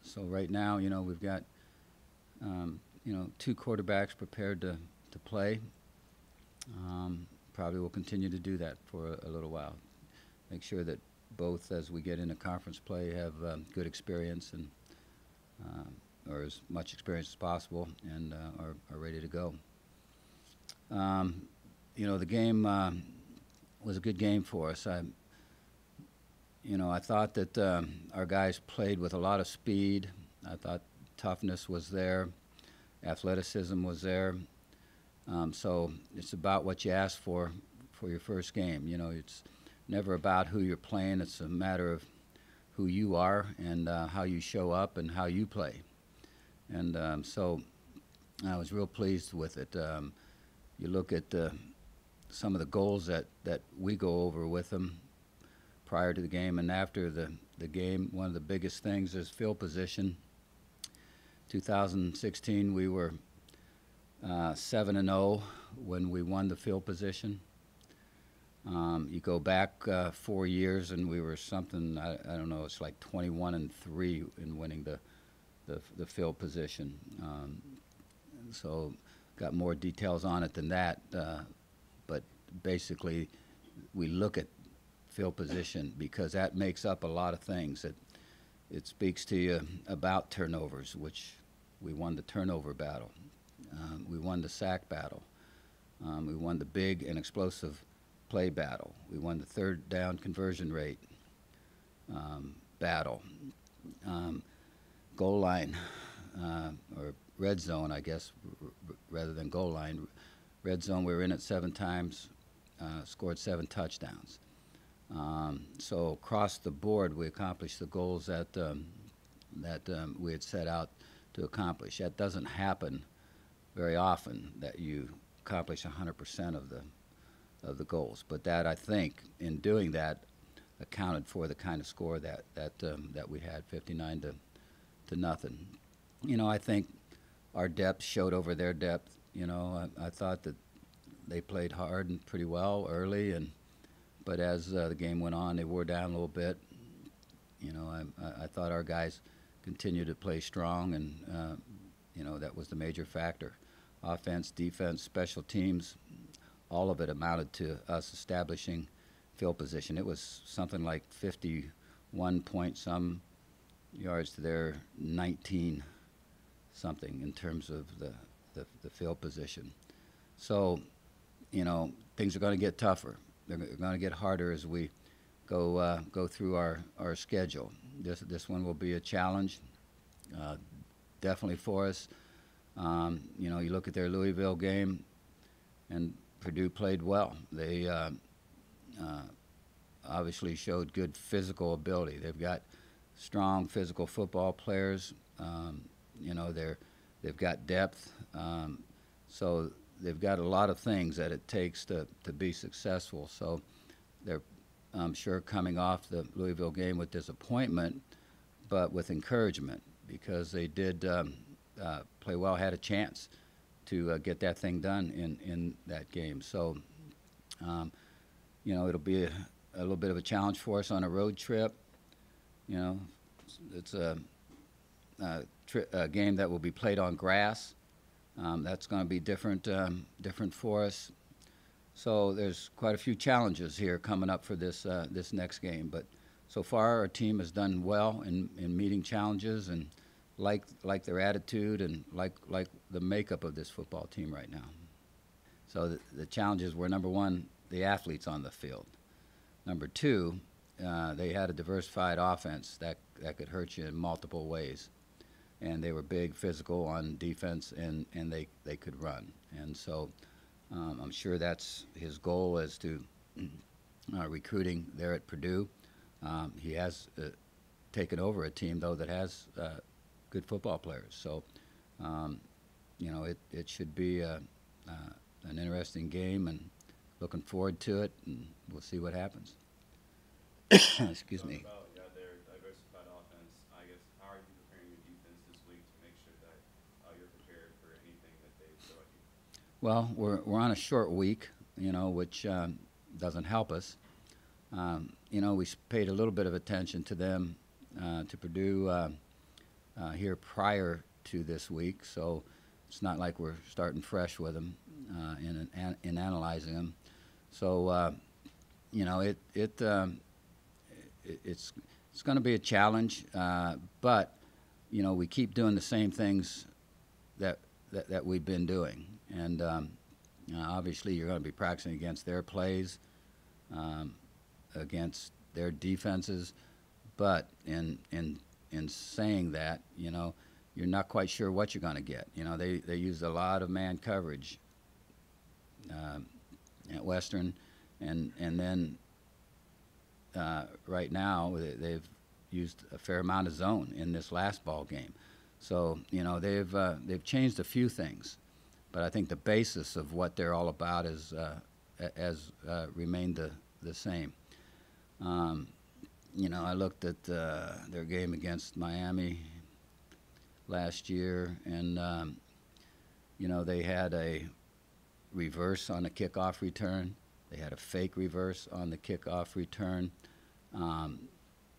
So right now, we've got two quarterbacks prepared to play. Probably will continue to do that for a little while. Make sure that both, as we get into conference play, have good experience and or as much experience as possible, and are ready to go. The game was a good game for us. I thought that our guys played with a lot of speed. I thought toughness was there, athleticism was there. So it's about what you ask for your first game. It's never about who you're playing. It's a matter of who you are and how you show up and how you play. And so I was real pleased with it. You look at some of the goals that we go over with them prior to the game and after the game. One of the biggest things is field position. 2016, we were 7-0 when we won the field position. You go back 4 years and we were something, I don't know, it's like 21-3 in winning the field position. So got more details on it than that, but basically we look at field position because that makes up a lot of things. It speaks to you about turnovers, which we won the turnover battle. We won the sack battle. We won the big and explosive play battle. We won the third down conversion rate battle. Goal line, or red zone, I guess, rather than goal line. Red zone, we were in it 7 times, scored 7 touchdowns. So across the board, we accomplished the goals that we had set out to accomplish. That doesn't happen very often, that you accomplish 100% of the goals. But that, I think, in doing that, accounted for the kind of score that we had, 59 to nothing. I think our depth showed over their depth. I thought that they played hard and pretty well early, but as the game went on, they wore down a little bit. I thought our guys continued to play strong, and that was the major factor. Offense, defense, special teams, all of it amounted to us establishing field position. It was something like 51 point some yards to their 19 something in terms of the field position. So, things are going to get tougher. They're going to get harder as we go through our schedule. This one will be a challenge, definitely for us. You look at their Louisville game, and Purdue played well. They obviously showed good physical ability. They've got strong physical football players. They've got depth. So they've got a lot of things that it takes to be successful. So they're, I'm sure, coming off the Louisville game with disappointment, but with encouragement, because they did play well, had a chance to get that thing done in that game. So, it'll be a little bit of a challenge for us on a road trip. It's a game that will be played on grass. That's going to be different for us. So there's quite a few challenges here coming up for this next game. But so far, our team has done well in meeting challenges, and like their attitude and like the makeup of this football team right now. So the challenges were, number one, the athletes on the field. Number two, they had a diversified offense that could hurt you in multiple ways. And they were big, physical on defense, and they could run. And so I'm sure that's his goal as to recruiting there at Purdue. He has taken over a team, though, that has good football players. So, it should be an interesting game, and looking forward to it, and we'll see what happens. Excuse me. About their diversified offense, I guess, how are you preparing your defense this week to make sure that you're prepared for anything that they throw at you? Well, we're on a short week, which doesn't help us. We paid a little bit of attention to them, to Purdue, here prior to this week, so it's not like we're starting fresh with them in analyzing them. So you know, it's going to be a challenge, but you know, we keep doing the same things that we've been doing, and you know, obviously you're going to be practicing against their plays, against their defenses, but in saying that, you know, you're not quite sure what you're going to get. You know, they use a lot of man coverage at Western, and then right now they've used a fair amount of zone in this last ball game. So you know, they've changed a few things, but I think the basis of what they're all about has remained the same. You know, I looked at their game against Miami last year, and you know, they had a reverse on a kickoff return. They had a fake reverse on the kickoff return.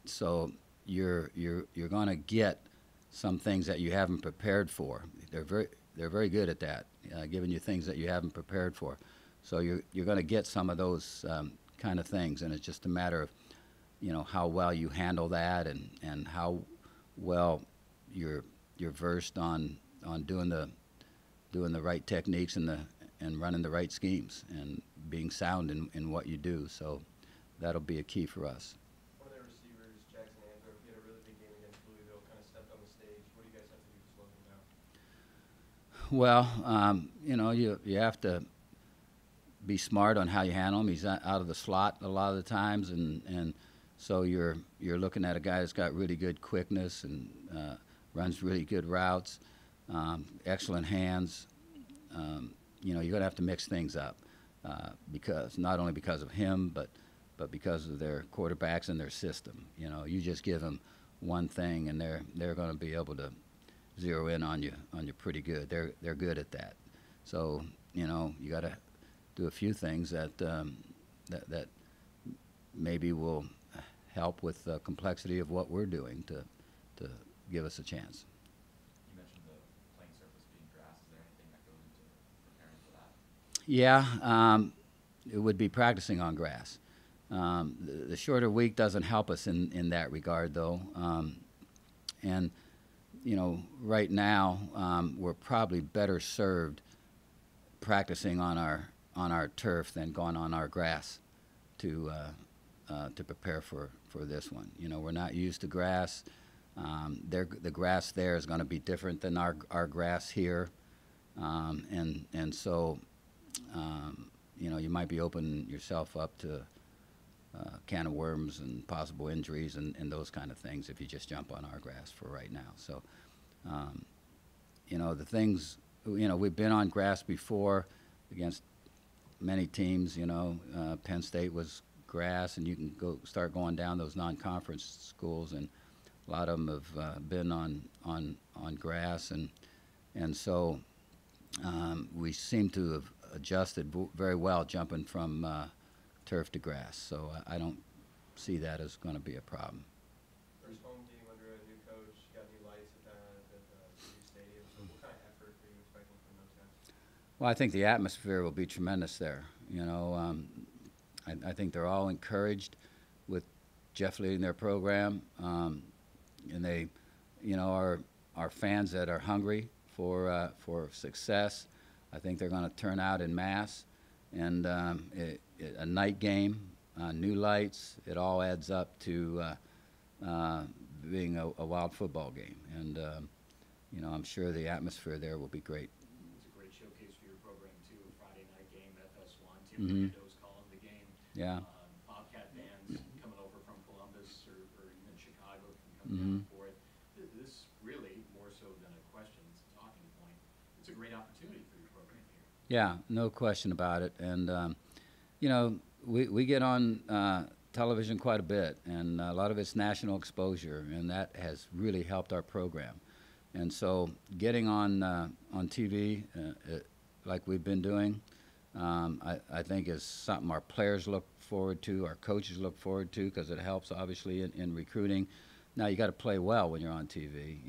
So you're going to get some things that you haven't prepared for. They're very good at that, giving you things that you haven't prepared for. So you're going to get some of those kind of things, and it's just a matter of, you know, how well you handle that, and how well you're versed on doing the right techniques and running the right schemes and being sound in what you do. So that'll be a key for us. One of their receivers, Jackson Antwerp, he had a really big game against Louisville, kind of stepped on the stage. What do you guys have to do to slow him down? Well, you know, you have to be smart on how you handle him. He's out of the slot a lot of the times, and so you're looking at a guy that's got really good quickness and runs really good routes, excellent hands. You know, you're going to have to mix things up, because not only because of him, but because of their quarterbacks and their system. You know, you just give them one thing, and they're going to be able to zero in on you pretty good. They're good at that. So you know, you got to do a few things that that maybe will help with the complexity of what we're doing to give us a chance. You mentioned the playing surface being grass. Is there anything that goes into preparing for that? Yeah, it would be practicing on grass. The shorter week doesn't help us in that regard, though. And you know, right now we're probably better served practicing on our turf than going on our grass to prepare for this one. You know, we're not used to grass. The grass there is going to be different than our grass here, and so you know, you might be opening yourself up to a can of worms and possible injuries and those kind of things if you just jump on our grass for right now. So you know, the things, you know, we've been on grass before against many teams. You know, Penn State was grass, and you can start going down those non-conference schools, and a lot of them have been on grass, and so we seem to have adjusted very well jumping from turf to grass. So I don't see that as going to be a problem. First home game under a new coach, got new lights at the new stadium. So what kind of effort are you expecting from those guys? Well, I think the atmosphere will be tremendous there. You know, I think they're all encouraged with Jeff leading their program, and they, you know, are fans that are hungry for success. I think they're going to turn out en masse, and a night game, new lights, it all adds up to being a wild football game. And you know, I'm sure the atmosphere there will be great. It's a great showcase for your program too. A Friday night game, FS1. Tim Mm-hmm. Bando's calling the game. Yeah. Bobcat fans coming over from Columbus or even Chicago can come Mm-hmm. down for it. This really, more so than a question, it's a talking point. It's a great opportunity for your program here. Yeah, no question about it. And you know, we get on television quite a bit, and a lot of it's national exposure, and that has really helped our program. And so getting on TV like we've been doing, I think is something our players look forward to, our coaches look forward to, because it helps obviously in recruiting. Now you got to play well when you're on TV.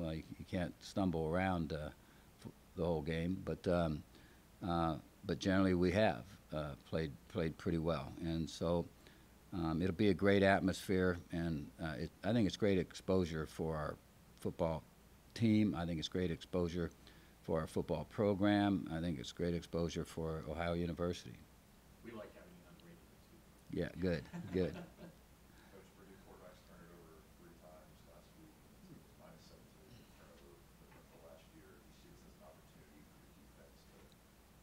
Like you can't stumble around the whole game, but generally we have played pretty well, and so it'll be a great atmosphere, and I think it's great exposure for our football team. I think it's great exposure for our football program. I think it's great exposure for Ohio University. We like having it unrated too. Yeah, good, good. Coach, Purdue quarterbacks turned it over 3 times last week. It's minus 17 turnover for last year. Do you see this as an opportunity for your defense to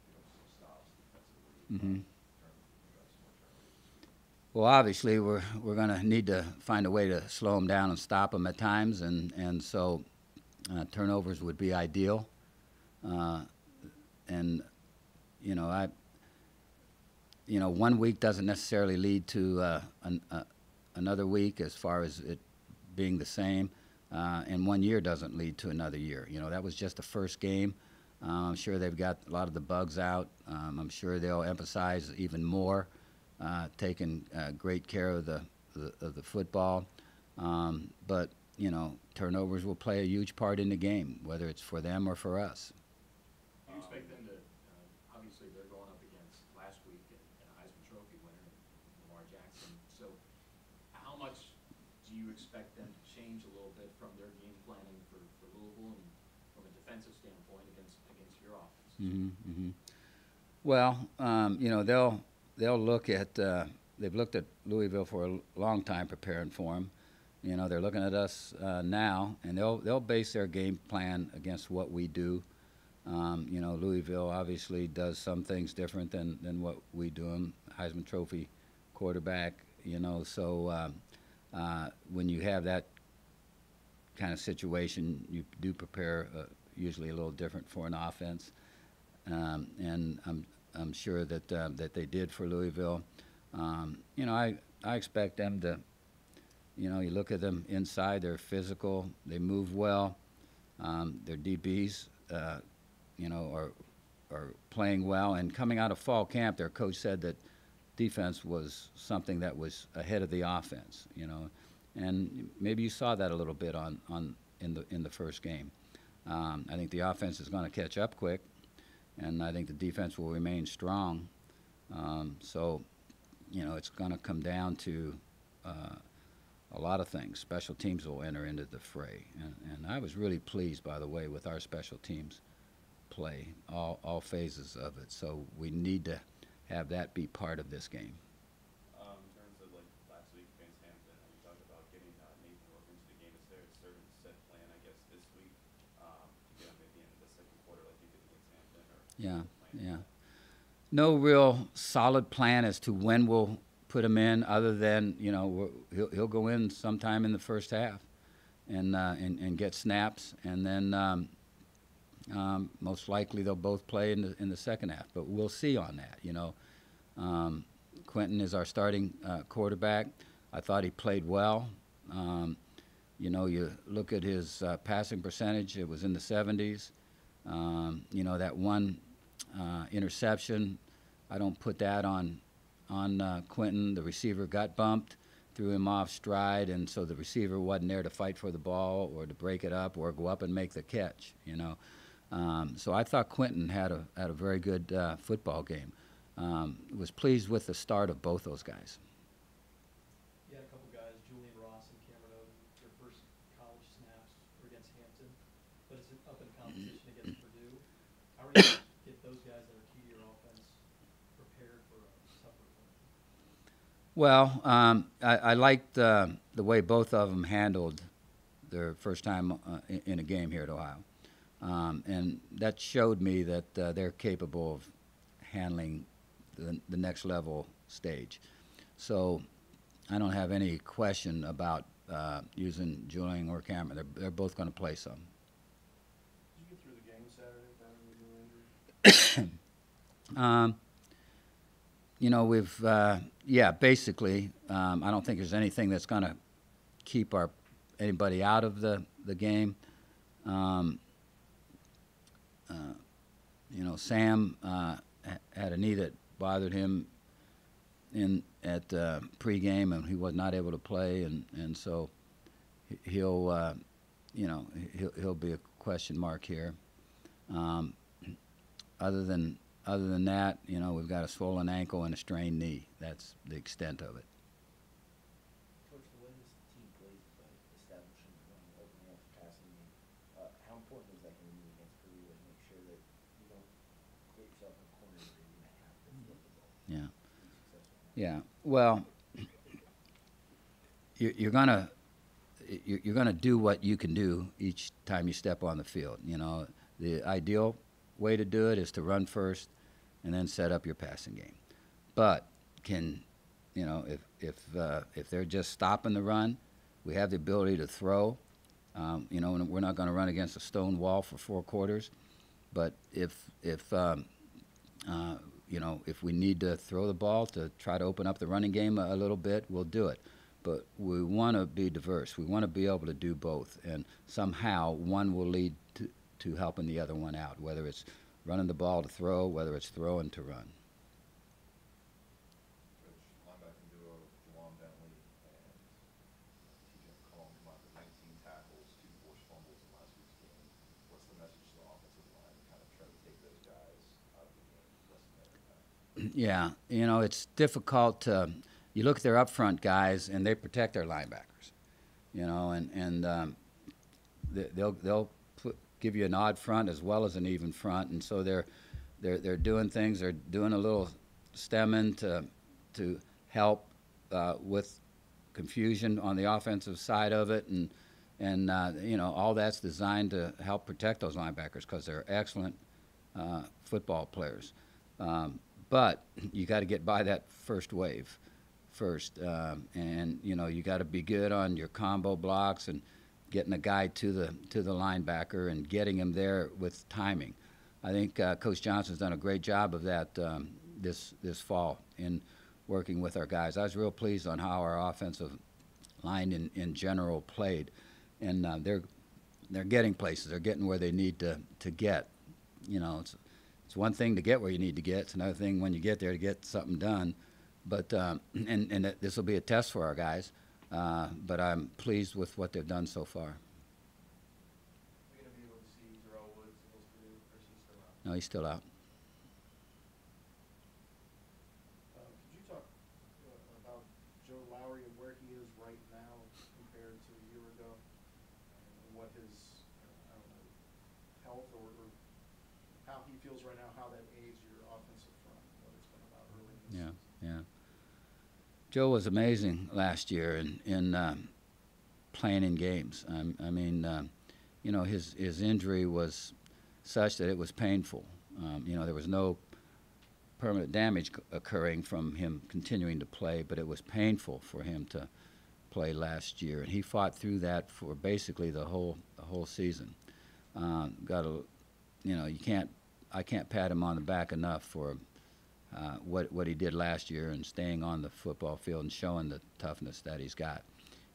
give them some stops defensively? Mm-hmm. Turn you guys some more turnovers this week? Well, obviously, we're going to need to find a way to slow them down and stop them at times, and so turnovers would be ideal. And one week doesn't necessarily lead to another week as far as it being the same, and 1 year doesn't lead to another year. That was just the first game. I'm sure they've got a lot of the bugs out. I'm sure they'll emphasize even more taking great care of the football. But turnovers will play a huge part in the game, whether it's for them or for us. Do you expect them to, obviously they're going up against last week and a Heisman Trophy winner, Lamar Jackson. So how much do you expect them to change a little bit from their game planning for Louisville and from a defensive standpoint against your offense? Mm-hmm, mm-hmm. Well, they'll look at they've looked at Louisville for a long time preparing for them. They're looking at us now, and they'll base their game plan against what we do. Louisville obviously does some things different than what we do. Heisman Trophy quarterback, so when you have that kind of situation, you do prepare usually a little different for an offense, and I'm sure that they did for Louisville. I expect them to. You look at them inside; they're physical. They move well. Their DBs, are playing well. And coming out of fall camp, their coach said that defense was something that was ahead of the offense. And maybe you saw that a little bit in the first game. I think the offense is going to catch up quick, and I think the defense will remain strong. So, it's going to come down to a lot of things. Special teams will enter into the fray, and I was really pleased, by the way, with our special teams play, all phases of it. So we need to have that be part of this game. In terms of like last week against Hampton, you talked about getting Nathan Rourke into the game. Is there a certain set plan, I guess, this week to get him maybe in the second quarter like you did against Hampton? Or Yeah. No real solid plan as to when we'll put him in, other than he'll go in sometime in the first half, and get snaps, and then most likely they'll both play in the second half. But we'll see on that. Quentin is our starting quarterback. I thought he played well. You look at his passing percentage; it was in the 70s. That one interception, I don't put that on Quentin. The receiver got bumped, threw him off stride, and so the receiver wasn't there to fight for the ball or to break it up or go up and make the catch. So I thought Quentin had a very good football game. Was pleased with the start of both those guys. You had a couple guys, Julian Ross and Cameron Oden, their first college snaps were against Hampton, but it's up in competition against Purdue. How are you going to get those guys that are key to your offense prepared for a tougher opponent? Well, I liked the way both of them handled their first time in a game here at Ohio. And that showed me that they're capable of handling the next level stage. So I don't have any question about using Julian or Cameron. They're both going to play some. Did you get through the game Saturday without any injury? We've basically. I don't think there's anything that's going to keep anybody out of the game. Sam had a knee that bothered him at pregame, and he was not able to play, and so he'll you know, he'll be a question mark here. Um, other than that, you know, we've got a swollen ankle and a strained knee. That's the extent of it. Coach, the way this team plays by establishing the run, opening up the passing game, how important is that going to be against Purdue to make sure that you don't put yourself in a corner where you're going to have to flip the ball Yeah. to be successful? Yeah. Well, you're gonna do what you can do each time you step on the field. You know, the ideal way to do it is to run first and then set up your passing game. But you know, if they're just stopping the run, we have the ability to throw. You know, and we're not going to run against a stone wall for 4 quarters. But if you know, if we need to throw the ball to try to open up the running game a little bit, we'll do it. But we want to be diverse. We want to be able to do both, and somehow one will lead to helping the other one out, whether it's running the ball to throw, whether it's throwing to run. Coach, linebacking duo, Juwan Bentley and TJ McCollum combined for 19 tackles, 2 forced fumbles in last week's game. What's the message to the offensive line to kind of try to take those guys out of the game, lessen their impact? Yeah, you know, it's difficult to, you look at their up front guys and they protect their linebackers, you know, and they'll give you an odd front as well as an even front, and so they're doing things. They're doing a little stemming to help with confusion on the offensive side of it, and you know, all that's designed to help protect those linebackers because they're excellent football players. But you got to get by that first wave first, and you know, you got to be good on your combo blocks and getting a guy to the linebacker and getting him there with timing. I think Coach Johnson's done a great job of that this fall in working with our guys. I was real pleased on how our offensive line in general played, and they're getting places. They're getting where they need to get. You know, it's one thing to get where you need to get. It's another thing when you get there to get something done. But and this will be a test for our guys. But I'm pleased with what they've done so far. Are we going to be able to see Terrell Woods against Purdue, or is he still out? No, he's still out. Could you talk about Joe Lowry and where he is right now compared to a year ago, and what his, I don't know, health or how he feels right now, how that aids your offensive front, what it's been about early in the season? Yeah. Joe was amazing last year in playing in games. I mean, you know, his injury was such that it was painful. You know, there was no permanent damage occurring from him continuing to play, but it was painful for him to play last year, and he fought through that for basically the whole season. You know, I can't pat him on the back enough for what he did last year and staying on the football field and showing the toughness that he's got.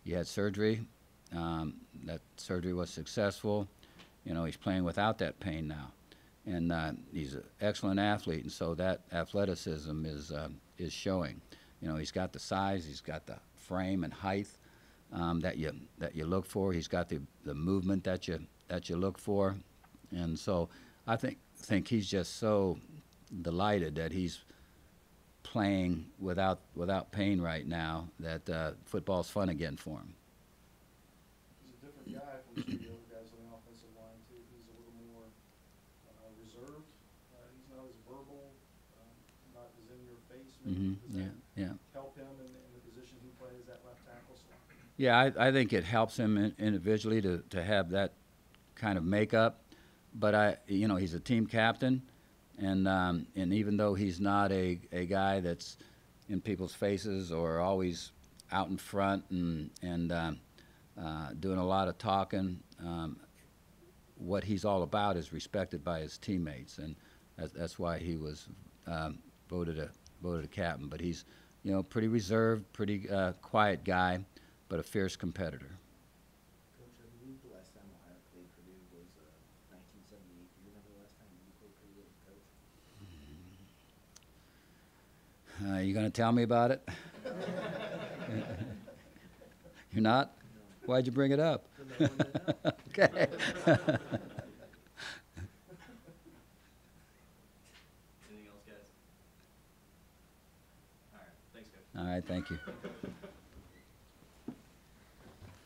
He had surgery. That surgery was successful. You know, he's playing without that pain now, and he's an excellent athlete. And so that athleticism is showing. You know, he's got the size, he's got the frame and height that you look for. He's got the movement that you look for, and so I think he's just so delighted that he's playing without pain right now, that football's fun again for him. He's a different guy from some of the other guys on the offensive line, too. He's a little more reserved. He's not as verbal, not as in your face. Maybe. Does that help him in the position he plays, that left tackle slot? Yeah, I think it helps him individually to have that kind of makeup. But you know, he's a team captain, and even though he's not a guy that's in people's faces or always out in front and doing a lot of talking, what he's all about is respected by his teammates, and that's why he was voted a captain. But he's, you know, pretty reserved, pretty quiet guy, but a fierce competitor. Coach, I believe the last time Ohio played Purdue was 1978. Do you remember the last time you played Purdue as a coach? You going to tell me about it? You're not? No. Why'd you bring it up? Then they wanted to know. Okay. Anything else, guys? All right, thanks, guys. All right, thank you.